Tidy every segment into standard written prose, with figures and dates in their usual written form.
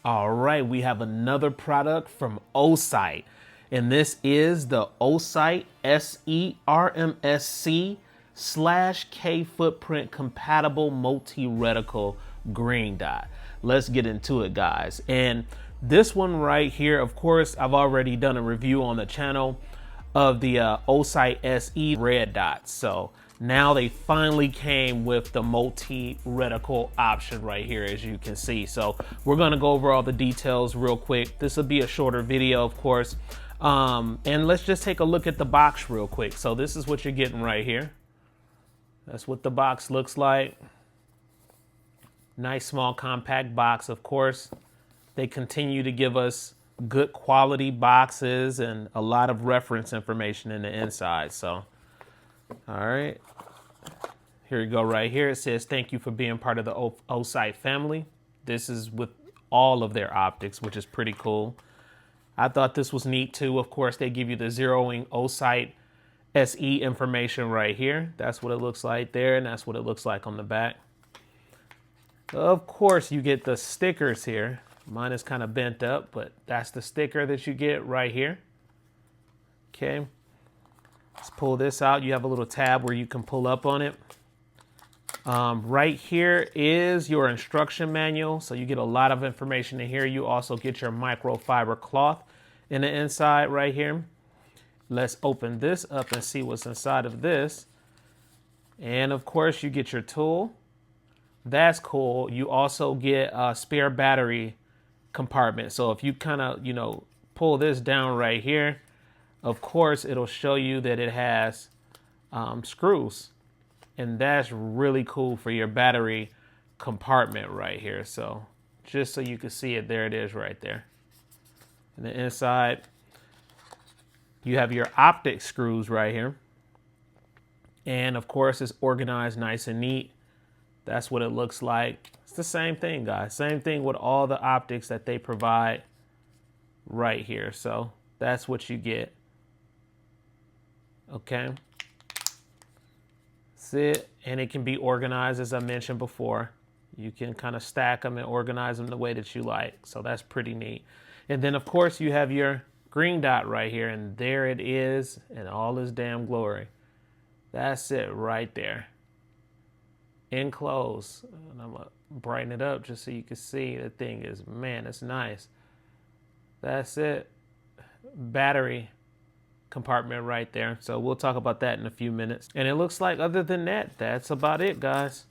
All right, we have another product from Osight, and this is the Osight SE RMSC/K footprint compatible multi-reticle green dot. Let's get into it, guys. And this one right here, of course, I've already done a review on the channel of the Osight SE red dots. So now they finally came with the multi-reticle option right here, as you can see. So we're gonna go over all the details real quick. This will be a shorter video, of course. And let's just take a look at the box real quick. So this is what you're getting right here. That's what the box looks like. Nice, small, compact box, of course. They continue to give us good quality boxes and a lot of reference information in the inside. So, all right. Here you go right here. It says, thank you for being part of the Osight family. This is with all of their optics, which is pretty cool. I thought this was neat too. Of course, they give you the zeroing Osight SE information right here. That's what it looks like there, and that's what it looks like on the back. Of course, you get the stickers here. Mine is kind of bent up, but that's the sticker that you get right here. Okay. Let's pull this out. You have a little tab where you can pull up on it. Right here is your instruction manual. So you get a lot of information in here. You also get your microfiber cloth in the inside right here. Let's open this up and see what's inside of this. And of course, you get your tool. That's cool. You also get a spare battery compartment. So if you kind of, pull this down right here, of course, it'll show you that it has screws. And that's really cool for your battery compartment right here. So just so you can see it, there it is right there. And the inside, you have your optic screws right here. And of course, it's organized nice and neat. That's what it looks like. It's the same thing, guys. Same thing with all the optics that they provide right here. So that's what you get. Okay. That's it. And it can be organized, as I mentioned before. You can kind of stack them and organize them the way that you like. So that's pretty neat. And then, of course, you have your green dot right here. And there it is in all its damn glory. That's it right there. Enclosed. And I'm going to brighten it up just so you can see. The thing is, man, it's nice. That's it. Battery compartment right there. So we'll talk about that in a few minutes. And it looks like other than that, that's about it, guys.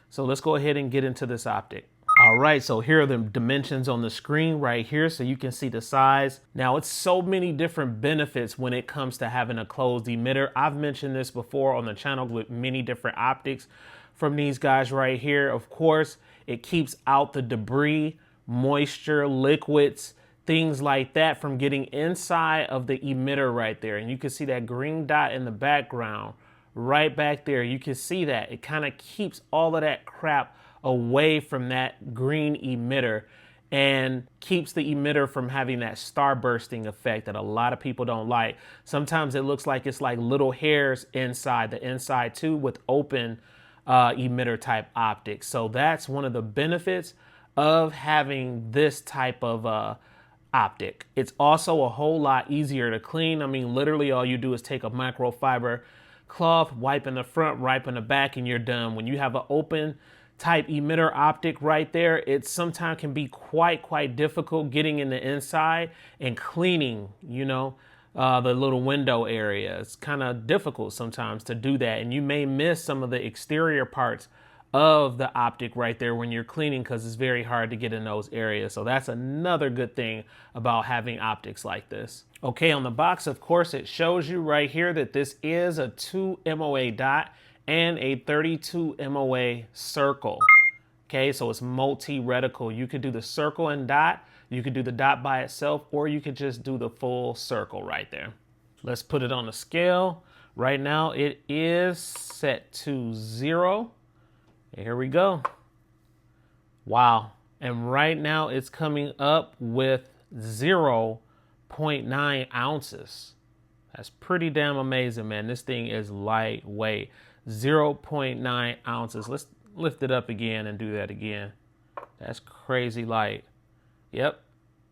So let's go ahead and get into this optic. All right, so here are the dimensions on the screen right here so you can see the size. Now, it's so many different benefits when it comes to having a closed emitter. I've mentioned this before on the channel with many different optics from these guys right here. Of course, it keeps out the debris, moisture, liquids, things like that from getting inside of the emitter right there. And you can see that green dot in the background right back there. You can see that it kind of keeps all of that crap away from that green emitter and keeps the emitter from having that starbursting effect that a lot of people don't like. Sometimes it looks like it's like little hairs inside the inside too with open emitter type optics. So that's one of the benefits of having this type of optic. It's also a whole lot easier to clean. I mean, literally all you do is take a microfiber cloth, wipe in the front, wipe in the back, and you're done. When you have an open type emitter optic right there, it sometimes can be quite difficult getting in the inside and cleaning, the little window area. It's kind of difficult sometimes to do that. And you may miss some of the exterior parts of the optic right there when you're cleaning because it's very hard to get in those areas. So that's another good thing about having optics like this. Okay, on the box, of course, it shows you right here that this is a 2 MOA dot and a 32 MOA circle. Okay, so it's multi-reticle. You could do the circle and dot, you could do the dot by itself, or you could just do the full circle right there. Let's put it on the scale. Right now it is set to 0. Here we go. Wow. And right now it's coming up with 0.9 ounces. That's pretty damn amazing, man. This thing is lightweight. 0.9 ounces. Let's lift it up again and do that again. That's crazy light. Yep,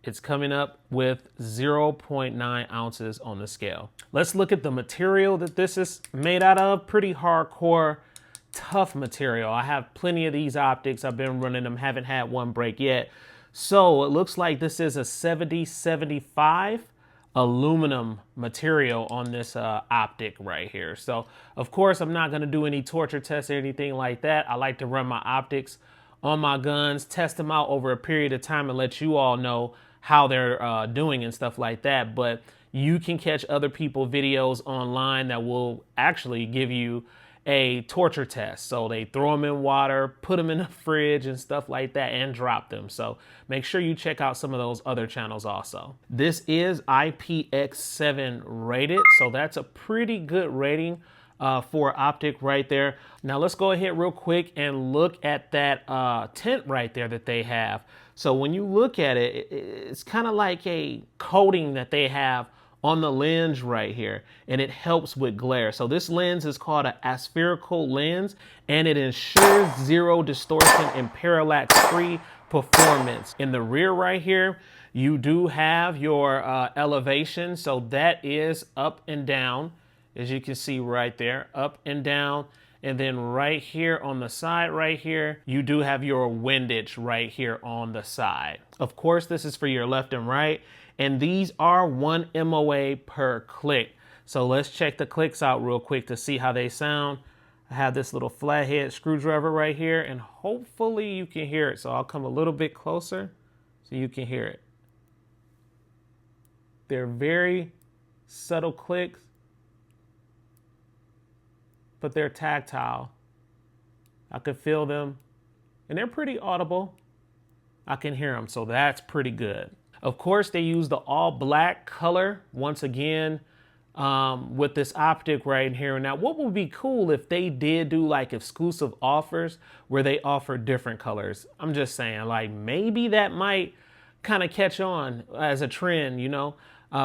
it's coming up with 0.9 ounces on the scale. Let's look at the material that this is made out of. Pretty hardcore, tough material. I have plenty of these optics. I've been running them, haven't had one break yet. So it looks like this is a 7075 aluminum material on this optic right here. So of course I'm not going to do any torture tests or anything like that. I like to run my optics on my guns, test them out over a period of time and let you all know how they're doing and stuff like that. But you can catch other people videos online that will actually give you a torture test. So they throw them in water, put them in the fridge and stuff like that and drop them. So make sure you check out some of those other channels also. This is IPX7 rated. So that's a pretty good rating for optic right there. Now let's go ahead real quick and look at that tint right there that they have. So when you look at it, it's kind of like a coating that they have on the lens right here, and it helps with glare. So this lens is called an aspherical lens, and it ensures zero distortion and parallax-free performance. In the rear right here, you do have your elevation, so that is up and down, as you can see right there, up and down. And then right here on the side right here, you do have your windage right here on the side. Of course, this is for your left and right. And these are 1 MOA per click. So let's check the clicks out real quick to see how they sound. I have this little flathead screwdriver right here, and hopefully you can hear it. So I'll come a little bit closer so you can hear it. They're very subtle clicks, but they're tactile. I could feel them, and they're pretty audible. I can hear them, so that's pretty good. Of course, they use the all black color once again with this optic right here. Now, what would be cool if they did do like exclusive offers where they offer different colors? I'm just saying, like, maybe that might kind of catch on as a trend, you know,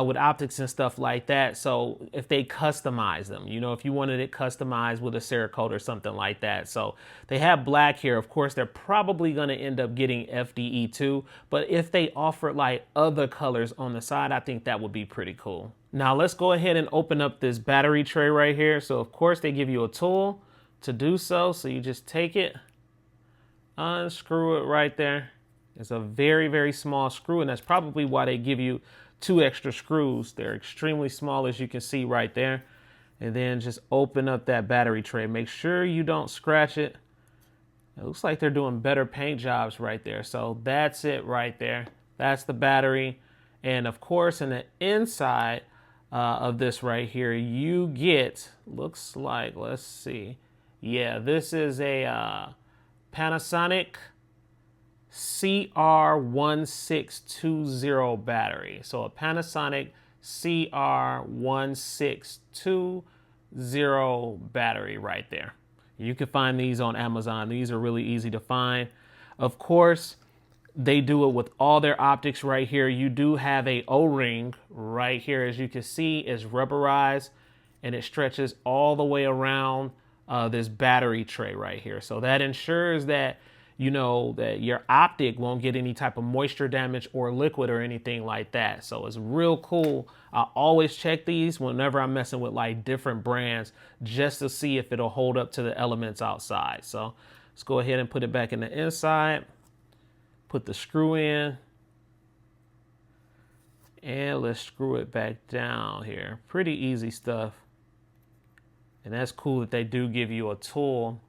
with optics and stuff like that. So if they customize them, you know, if you wanted it customized with a Cerakote or something like that. So they have black here. Of course, they're probably going to end up getting FDE too. But if they offer like other colors on the side, I think that would be pretty cool. Now let's go ahead and open up this battery tray right here. So of course they give you a tool to do so. So you just take it, unscrew it right there. It's a very, very small screw, and that's probably why they give you 2 extra screws. They're extremely small, as you can see right there. And then just open up that battery tray. Make sure you don't scratch it. It looks like they're doing better paint jobs right there. So that's it right there. That's the battery. And of course, in the inside of this right here, you get, looks like, let's see. Yeah, this is a Panasonic CR1620 battery. So a Panasonic CR1620 battery right there. You can find these on Amazon. These are really easy to find. Of course, they do it with all their optics right here. You do have a O-ring right here. As you can see, it's rubberized and it stretches all the way around this battery tray right here. So that ensures that, you know, that your optic won't get any type of moisture damage or liquid or anything like that. So it's real cool. I always check these whenever I'm messing with like different brands just to see if it'll hold up to the elements outside. So let's go ahead and put it back in the inside. Put the screw in. And let's screw it back down here. Pretty easy stuff. And that's cool that they do give you a tool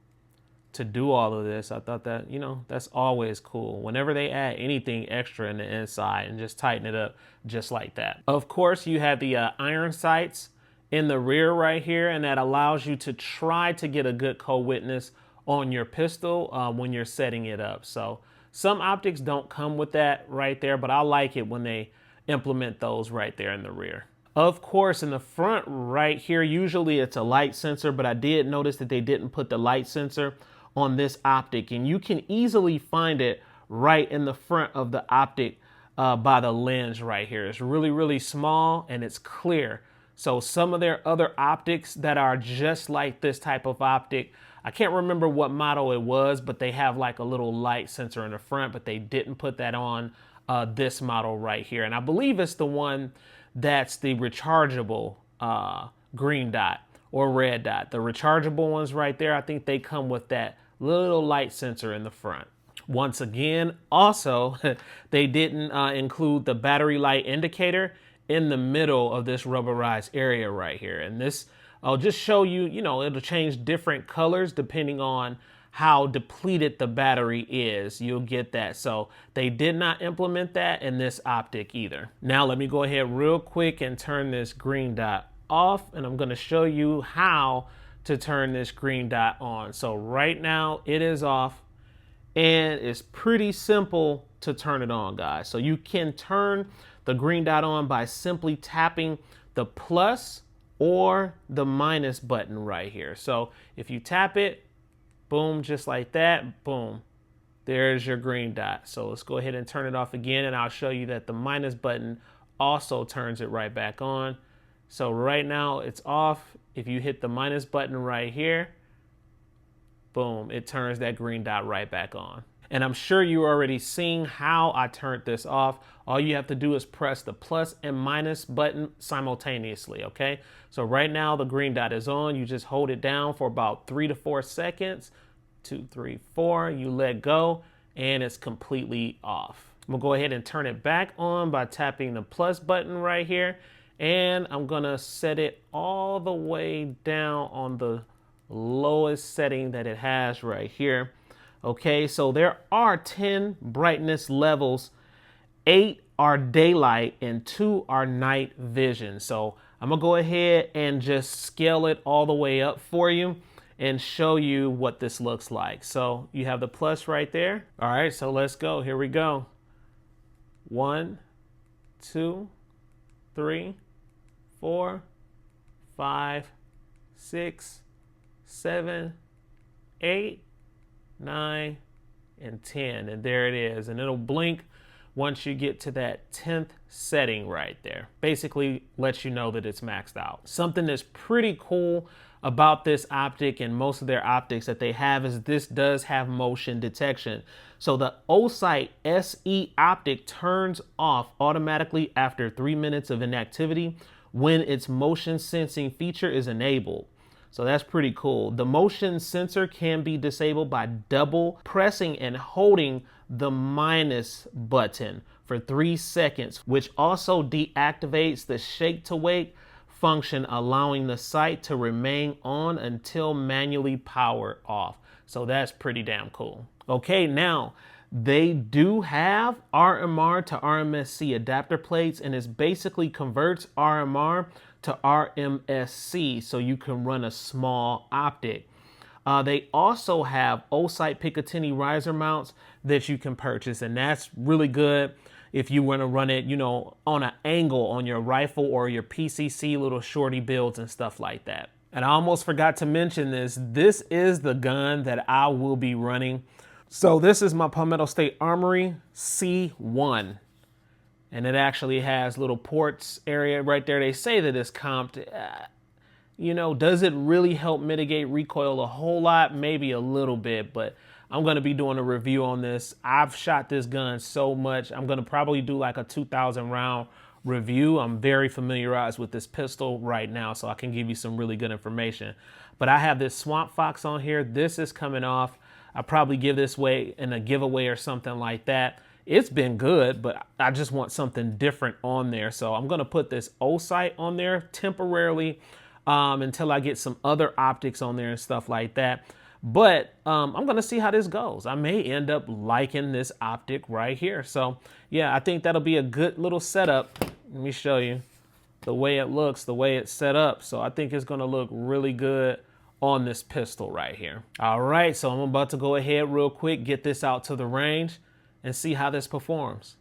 to do all of this. I thought that, you know, that's always cool whenever they add anything extra in the inside and just tighten it up just like that. Of course, you have the iron sights in the rear right here, and that allows you to try to get a good co-witness on your pistol when you're setting it up. So some optics don't come with that right there, but I like it when they implement those right there in the rear. Of course, in the front right here, usually it's a light sensor, but I did notice that they didn't put the light sensor on this optic, and you can easily find it right in the front of the optic by the lens right here. It's really, really small and it's clear. So some of their other optics that are just like this type of optic, I can't remember what model it was, but they have like a little light sensor in the front, but they didn't put that on this model right here. And I believe it's the one that's the rechargeable green dot or red dot. The rechargeable ones right there, I think they come with that little light sensor in the front. Once again, also, they didn't include the battery light indicator in the middle of this rubberized area right here. And this, I'll just show you, it'll change different colors depending on how depleted the battery is. You'll get that. So they did not implement that in this Optic either. Now let me go ahead real quick and turn this green dot off, and I'm going to show you how to turn this green dot on. So right now it is off. And it's pretty simple to turn it on, guys. So you can turn the green dot on by simply tapping the plus or the minus button right here. So if you tap it, boom, just like that, boom, there's your green dot. So let's go ahead and turn it off again, and I'll show you that the minus button also turns it right back on. So right now it's off. If you hit the minus button right here, boom, it turns that green dot right back on. And I'm sure you're already seeing how I turned this off. All you have to do is press the plus and minus button simultaneously, okay? So right now the green dot is on. You just hold it down for about 3 to 4 seconds. 2, 3, 4, you let go, and it's completely off. I'm gonna go ahead and turn it back on by tapping the plus button right here. And I'm gonna set it all the way down on the lowest setting that it has right here. Okay, so there are 10 brightness levels, 8 are daylight and 2 are night vision. So I'm gonna go ahead and just scale it all the way up for you and show you what this looks like. So you have the plus right there. All right, so let's go. Here we go. 1, 2, 3, 4, 5, 6, 7, 8, 9, and 10. And there it is. And it'll blink once you get to that 10th setting right there. Basically lets you know that it's maxed out. Something that's pretty cool about this Optic and most of their optics that they have is this does have motion detection. So the Osight SE Optic turns off automatically after 3 minutes of inactivity when its motion sensing feature is enabled. So that's pretty cool. The motion sensor can be disabled by double pressing and holding the minus button for 3 seconds, which also deactivates the shake to wake function, allowing the sight to remain on until manually powered off. So that's pretty damn cool. Okay, now they do have RMR to RMSC adapter plates, and it basically converts RMR to RMSC so you can run a small Optic. They also have Osight Picatinny riser mounts that you can purchase, and that's really good if you want to run it, on an angle on your rifle or your PCC little shorty builds and stuff like that. And I almost forgot to mention this. This is the gun that I will be running. So this is my Palmetto State Armory C1. And it actually has little ports area right there. They say that it's comped. Does it really help mitigate recoil a whole lot? Maybe a little bit, but I'm going to be doing a review on this. I've shot this gun so much. I'm going to probably do like a 2,000 round review. I'm very familiarized with this pistol right now, so I can give you some really good information. But I have this Swamp Fox on here. This is coming off. I'll probably give this away in a giveaway or something like that. It's been good, but I just want something different on there. So I'm going to put this Osight on there temporarily until I get some other optics on there and stuff like that. But I'm going to see how this goes. I may end up liking this Optic right here. So yeah, I think that'll be a good little setup. Let me show you the way it looks, the way it's set up. So I think it's going to look really good on this pistol right here. All right, so I'm about to go ahead real quick, get this out to the range and see how this performs.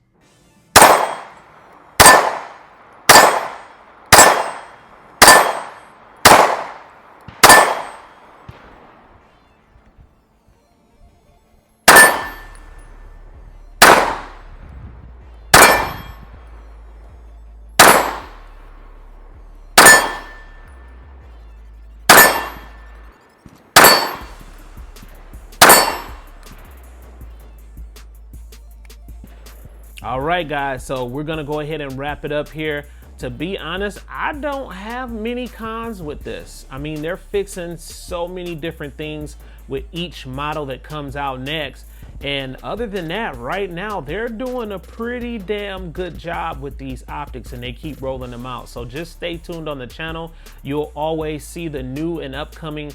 All right, guys, so we're gonna go ahead and wrap it up here. To be honest, I don't have many cons with this. I mean, they're fixing so many different things with each model that comes out next. And other than that, right now, they're doing a pretty damn good job with these optics, and they keep rolling them out. So just stay tuned on the channel. You'll always see the new and upcoming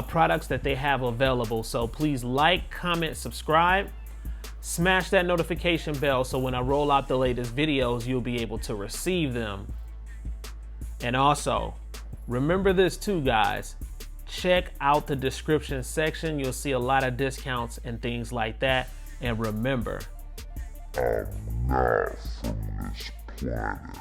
products that they have available. So please like, comment, subscribe. Smash that notification bell so when I roll out the latest videos, you'll be able to receive them. And also, remember this too, guys. Check out the description section. You'll see a lot of discounts and things like that. And remember, I'm not from this planet.